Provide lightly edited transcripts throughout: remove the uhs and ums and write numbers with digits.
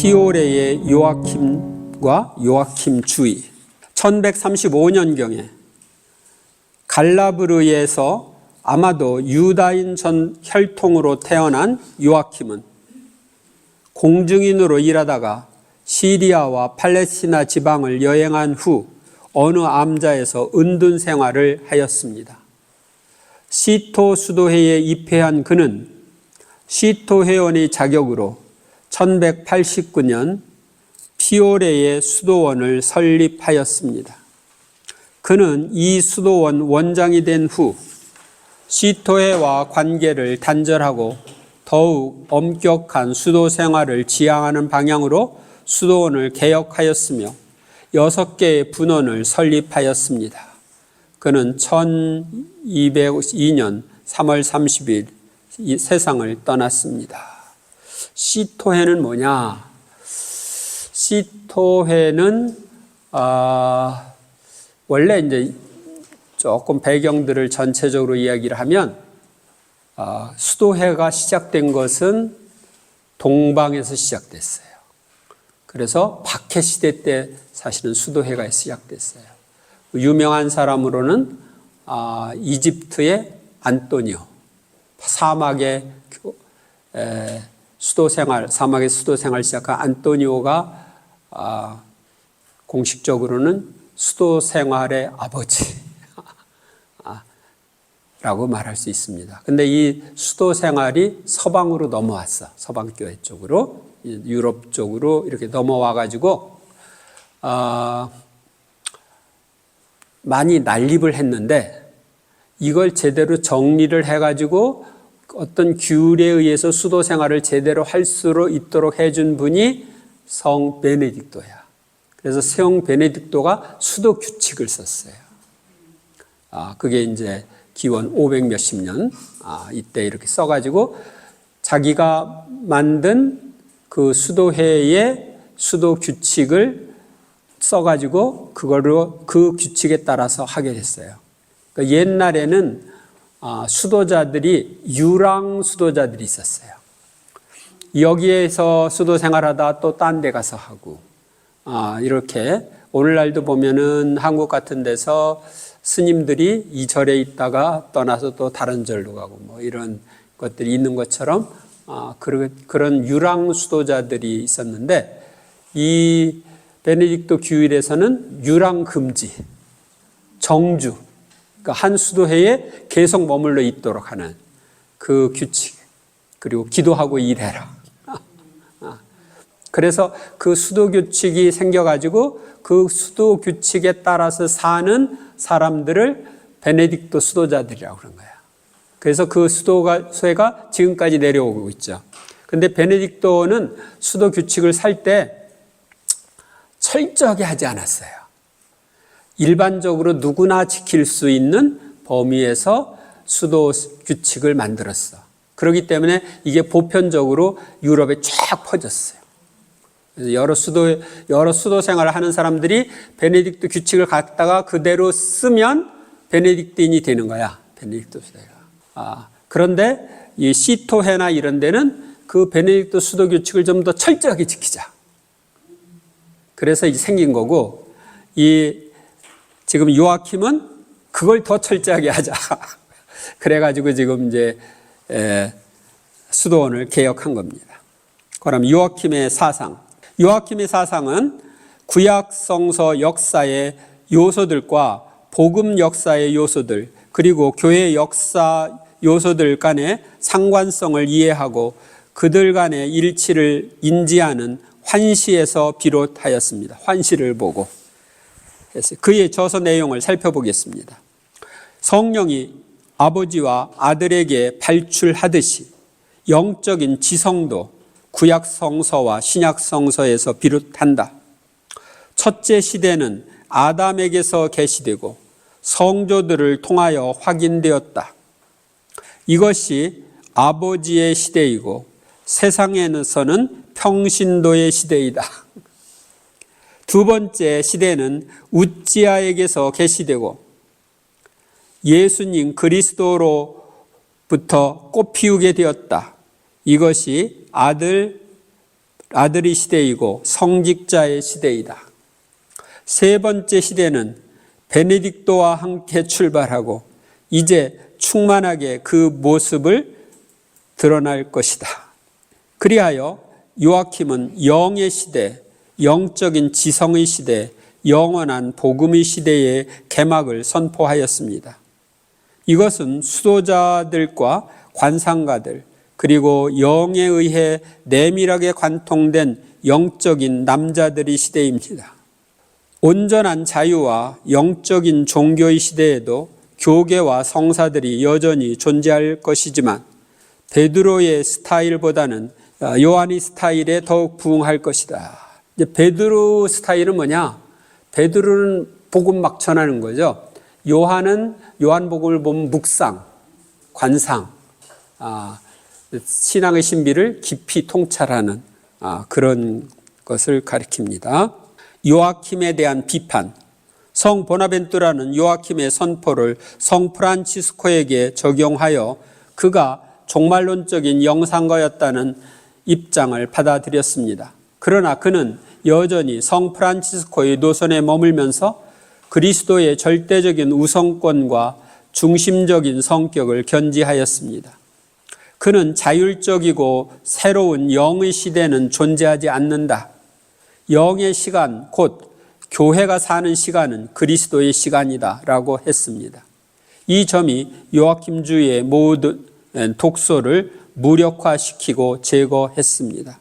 피오레의 요아킴과 요아킴 주의. 1135년경에 갈라브르에서 아마도 유다인 전 혈통으로 태어난 요아킴은 공증인으로 일하다가 시리아와 팔레스티나 지방을 여행한 후 어느 암자에서 은둔 생활을 하였습니다. 시토 수도회에 입회한 그는 시토 회원의 자격으로 1189년 피오레의 수도원을 설립하였습니다. 그는 이 수도원 원장이 된 후 시토회와 관계를 단절하고 더욱 엄격한 수도 생활을 지향하는 방향으로 수도원을 개혁하였으며 6개의 분원을 설립하였습니다. 그는 1202년 3월 30일 이 세상을 떠났습니다. 시토회는 뭐냐? 시토회는 원래 이제 조금 배경들을 전체적으로 이야기를 하면 수도회가 시작된 것은 동방에서 시작됐어요. 그래서 박해 시대 때 사실은 수도회가 시작됐어요. 유명한 사람으로는 이집트의 안토니오, 사막의 수도 생활 시작한 안토니오가 공식적으로는 수도 생활의 아버지 라고 말할 수 있습니다. 근데 이 수도 생활이 서방으로 넘어왔어. 서방교회 쪽으로, 유럽 쪽으로 이렇게 넘어와 가지고 많이 난립을 했는데 이걸 제대로 정리를 해 가지고 어떤 규례에 의해서 수도 생활을 제대로 할 수 있도록 해준 분이 성 베네딕토야. 그래서 성 베네딕토가 수도 규칙을 썼어요. 그게 이제 기원 500 몇십 년 이때 이렇게 써가지고 자기가 만든 그 수도회의 수도 규칙을 써가지고 그거로 그 규칙에 따라서 하게 됐어요. 그러니까 옛날에는 수도자들이 유랑 수도자들이 있었어요. 여기에서 수도 생활하다 또 딴 데 가서 하고 이렇게 오늘날도 보면은 한국 같은 데서 스님들이 이 절에 있다가 떠나서 또 다른 절로 가고 뭐 이런 것들이 있는 것처럼 그런 유랑 수도자들이 있었는데 이 베네딕토 규율에서는 유랑 금지, 정주, 그러니까 한 수도회에 계속 머물러 있도록 하는 그 규칙, 그리고 기도하고 일해라. 그래서 그 수도 규칙이 생겨가지고 그 수도 규칙에 따라서 사는 사람들을 베네딕토 수도자들이라고 그런 거야. 그래서 그 수도회가 지금까지 내려오고 있죠. 근데 베네딕토는 수도 규칙을 살 때 철저하게 하지 않았어요. 일반적으로 누구나 지킬 수 있는 범위에서 수도 규칙을 만들었어. 그렇기 때문에 이게 보편적으로 유럽에 쫙 퍼졌어요. 여러 수도 생활을 하는 사람들이 베네딕토 규칙을 갖다가 그대로 쓰면 베네딕트인이 되는 거야. 베네딕토 수도회가. 그런데 이 시토회나 이런 데는 그 베네딕토 수도 규칙을 좀 더 철저하게 지키자. 그래서 생긴 거고, 지금 요아킴은 그걸 더 철저하게 하자. 그래가지고 지금 이제 수도원을 개혁한 겁니다. 그럼 요아킴의 사상. 요아킴의 사상은 구약 성서 역사의 요소들과 복음 역사의 요소들, 그리고 교회 역사 요소들 간의 상관성을 이해하고 그들 간의 일치를 인지하는 환시에서 비롯하였습니다. 환시를 보고 그의 저서 내용을 살펴보겠습니다. 성령이 아버지와 아들에게 발출하듯이 영적인 지성도 구약 성서와 신약 성서에서 비롯한다. 첫째 시대는 아담에게서 계시되고 성조들을 통하여 확인되었다. 이것이 아버지의 시대이고 세상에서는 평신도의 시대이다. 두 번째 시대는 우찌아에게서 계시되고 예수님 그리스도로부터 꽃피우게 되었다. 이것이 아들의 시대이고 성직자의 시대이다. 세 번째 시대는 베네딕토와 함께 출발하고 이제 충만하게 그 모습을 드러날 것이다. 그리하여 요아킴은 영의 시대, 영적인 지성의 시대, 영원한 복음의 시대의 개막을 선포하였습니다. 이것은 수도자들과 관상가들 그리고 영에 의해 내밀하게 관통된 영적인 남자들의 시대입니다. 온전한 자유와 영적인 종교의 시대에도 교계와 성사들이 여전히 존재할 것이지만 베드로의 스타일보다는 요한의 스타일에 더욱 부응할 것이다. 이제 베드로 스타일은 뭐냐? 베드로는 복음 막 전하는 거죠. 요한은 요한복음을 보면 묵상, 관상, 신앙의 신비를 깊이 통찰하는 그런 것을 가리킵니다. 요아킴에 대한 비판, 성 보나벤투라는 요아킴의 선포를 성 프란치스코에게 적용하여 그가 종말론적인 영상가였다는 입장을 받아들였습니다. 그러나 그는 여전히 성 프란치스코의 노선에 머물면서 그리스도의 절대적인 우선권과 중심적인 성격을 견지하였습니다. 그는 자율적이고 새로운 영의 시대는 존재하지 않는다. 영의 시간, 곧 교회가 사는 시간은 그리스도의 시간이다 라고 했습니다. 이 점이 요아킴주의의 모든 독소를 무력화시키고 제거했습니다.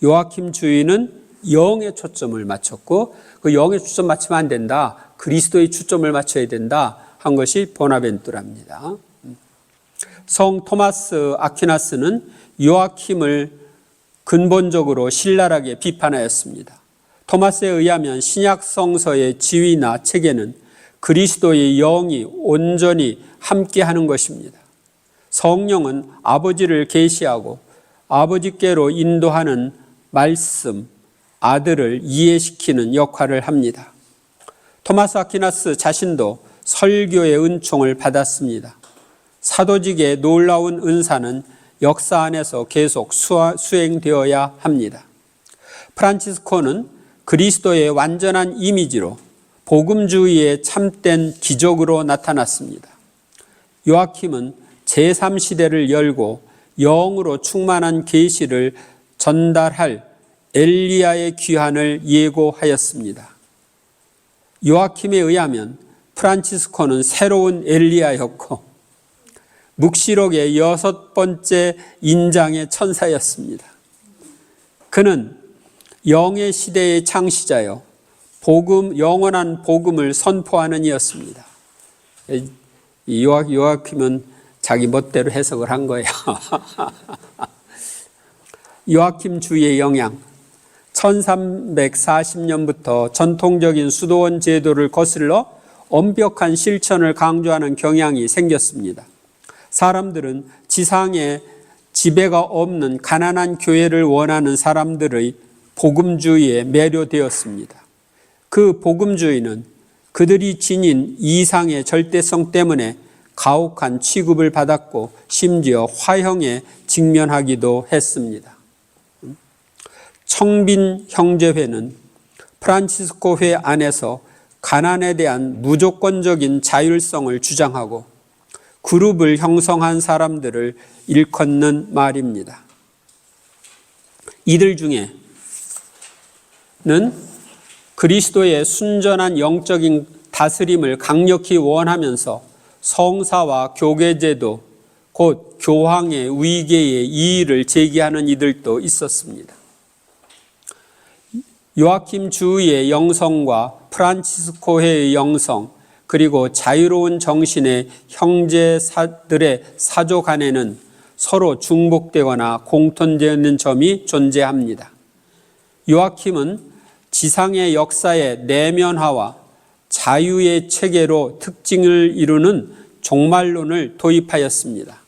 요아킴주의는 영에 초점을 맞췄고 그 영에 초점 맞추면 안 된다. 그리스도의 초점을 맞춰야 된다 한 것이 보나벤투라입니다. 성 토마스 아퀴나스는 요아킴을 근본적으로 신랄하게 비판하였습니다. 토마스에 의하면 신약 성서의 지위나 체계는 그리스도의 영이 온전히 함께하는 것입니다. 성령은 아버지를 계시하고 아버지께로 인도하는 말씀, 아들을 이해시키는 역할을 합니다. 토마스 아퀴나스 자신도 설교의 은총을 받았습니다. 사도직의 놀라운 은사는 역사 안에서 계속 수행되어야 합니다. 프란치스코는 그리스도의 완전한 이미지로 복음주의의 참된 기적으로 나타났습니다. 요아킴은 제3시대를 열고 영으로 충만한 계시를 전달할 엘리야의 귀환을 예고하였습니다. 요아킴에 의하면 프란치스코는 새로운 엘리야였고 묵시록의 6번째 인장의 천사였습니다. 그는 영의 시대의 창시자요 영원한 복음을 선포하는 이였습니다. 요아킴은 자기 멋대로 해석을 한 거예요. 요아킴 주의의 영향, 1340년부터 전통적인 수도원 제도를 거슬러 엄격한 실천을 강조하는 경향이 생겼습니다. 사람들은 지상에 지배가 없는 가난한 교회를 원하는 사람들의 복음주의에 매료되었습니다. 그 복음주의는 그들이 지닌 이상의 절대성 때문에 가혹한 취급을 받았고 심지어 화형에 직면하기도 했습니다. 청빈 형제회는 프란치스코회 안에서 가난에 대한 무조건적인 자율성을 주장하고 그룹을 형성한 사람들을 일컫는 말입니다. 이들 중에는 그리스도의 순전한 영적인 다스림을 강력히 원하면서 성사와 교계제도, 곧 교황의 위계의 이의를 제기하는 이들도 있었습니다. 요아킴 주의의 영성과 프란치스코회의 영성, 그리고 자유로운 정신의 형제들의 사조 간에는 서로 중복되거나 공통되는 점이 존재합니다. 요아킴은 지상의 역사의 내면화와 자유의 체계로 특징을 이루는 종말론을 도입하였습니다.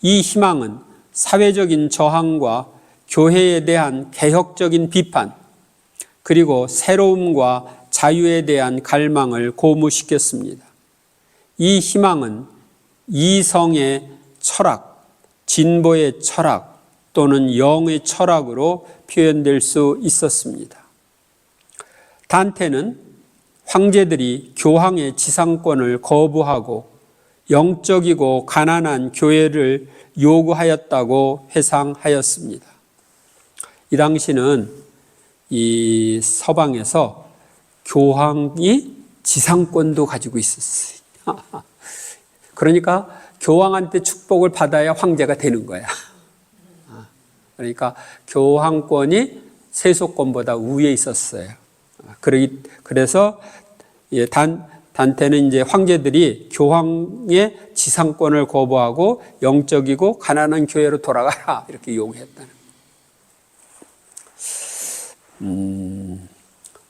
이 희망은 사회적인 저항과 교회에 대한 개혁적인 비판, 그리고 새로움과 자유에 대한 갈망을 고무시켰습니다. 이 희망은 이성의 철학, 진보의 철학, 또는 영의 철학으로 표현될 수 있었습니다. 단테는 황제들이 교황의 지상권을 거부하고 영적이고 가난한 교회를 요구하였다고 회상하였습니다. 이 당시는 이 서방에서 교황이 지상권도 가지고 있었어요. 그러니까 교황한테 축복을 받아야 황제가 되는 거야. 그러니까 교황권이 세속권보다 위에 있었어요. 그래서 단테는 이제 황제들이 교황의 지상권을 거부하고 영적이고 가난한 교회로 돌아가라 이렇게 요구했다는.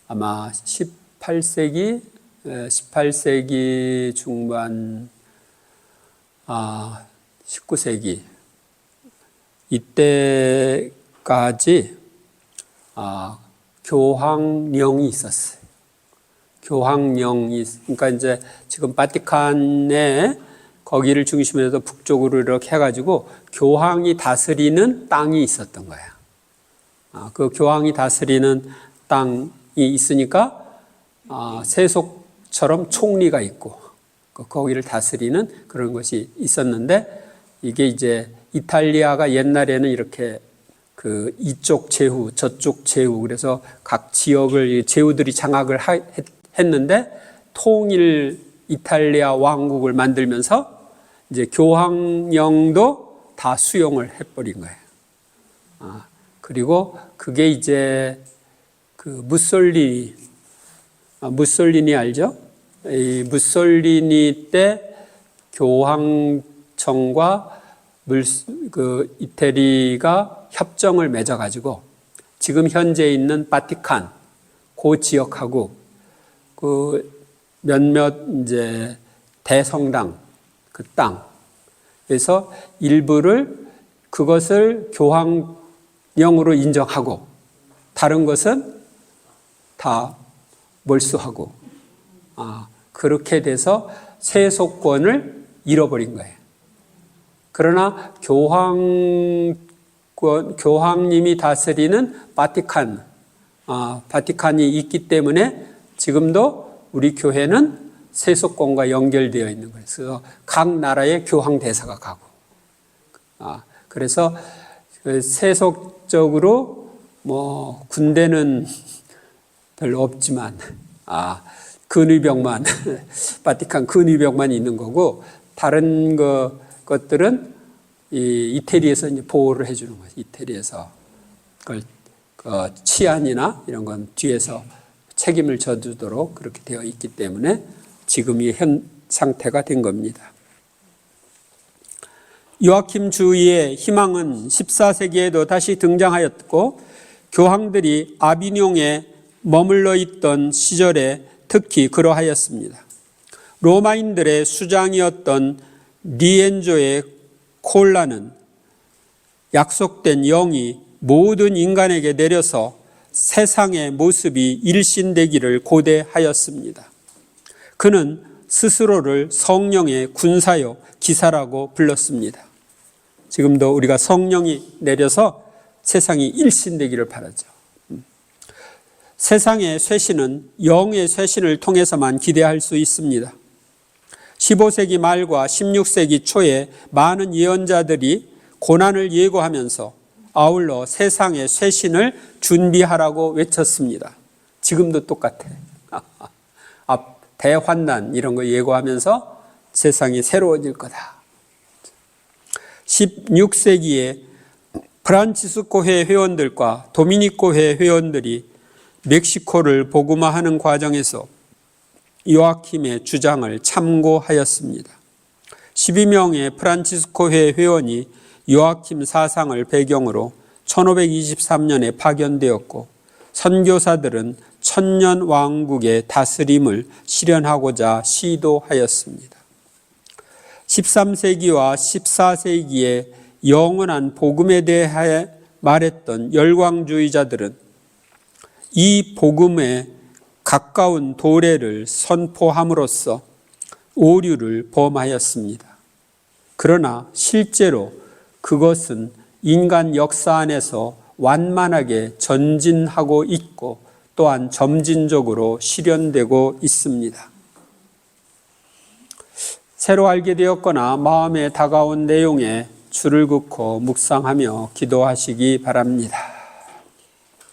아마 18세기 중반, 19세기 이때까지 교황령이 있었어요. 교황령이, 그러니까 이제 지금 바티칸에 거기를 중심으로 해서 북쪽으로 이렇게 해가지고 교황이 다스리는 땅이 있었던 거야. 그 교황이 다스리는 땅이 있으니까 세속처럼 총리가 있고 거기를 다스리는 그런 것이 있었는데, 이게 이제 이탈리아가 옛날에는 이렇게 그 이쪽 제후 저쪽 제후, 그래서 각 지역을 제후들이 장악을 했는데 통일 이탈리아 왕국을 만들면서 이제 교황령도 다 수용을 해버린 거예요. 그리고 그게 이제 그 무솔리니 알죠? 이 무솔리니 때 교황청과 그 이태리가 협정을 맺어가지고 지금 현재 있는 바티칸 그 지역하고 그 몇몇 이제 대성당 그 땅에서 일부를 그것을 교황령으로 인정하고 다른 것은 다 몰수하고 그렇게 돼서 세속권을 잃어버린 거예요. 그러나 교황님이 다스리는 바티칸이 있기 때문에 지금도 우리 교회는 세속권과 연결되어 있는 거예요. 그래서 각 나라의 교황 대사가 가고, 그래서 세속적으로 뭐 군대는 별로 없지만 근위병만 바티칸 근위병만 있는 거고, 다른 것들은 이 이태리에서 이제 보호를 해주는 거죠. 이태리에서 그걸 치안이나 이런 건 뒤에서 책임을 져주도록 그렇게 되어 있기 때문에 지금 이 현 상태가 된 겁니다. 요아킴 주의의 희망은 14세기에도 다시 등장하였고, 교황들이 아비뇽에 머물러 있던 시절에 특히 그러하였습니다. 로마인들의 수장이었던 리엔조의 콜라는 약속된 영이 모든 인간에게 내려서 세상의 모습이 일신되기를 고대하였습니다. 그는 스스로를 성령의 군사요 기사라고 불렀습니다. 지금도 우리가 성령이 내려서 세상이 일신되기를 바라죠. 세상의 쇄신은 영의 쇄신을 통해서만 기대할 수 있습니다. 15세기 말과 16세기 초에 많은 예언자들이 고난을 예고하면서 아울러 세상의 쇄신을 준비하라고 외쳤습니다. 지금도 똑같아. 대환난 이런 거 예고하면서 세상이 새로워질 거다. 16세기에 프란치스코회 회원들과 도미니코회 회원들이 멕시코를 복음화하는 과정에서 요아킴의 주장을 참고하였습니다. 12명의 프란치스코회 회원이 요아킴 사상을 배경으로 1523년에 파견되었고, 선교사들은 천년 왕국의 다스림을 실현하고자 시도하였습니다. 13세기와 14세기에 영원한 복음에 대해 말했던 열광주의자들은 이 복음에 가까운 도래를 선포함으로써 오류를 범하였습니다. 그러나 실제로 그것은 인간 역사 안에서 완만하게 전진하고 있고 또한 점진적으로 실현되고 있습니다. 새로 알게 되었거나 마음에 다가온 내용에 줄을 긋고 묵상하며 기도하시기 바랍니다.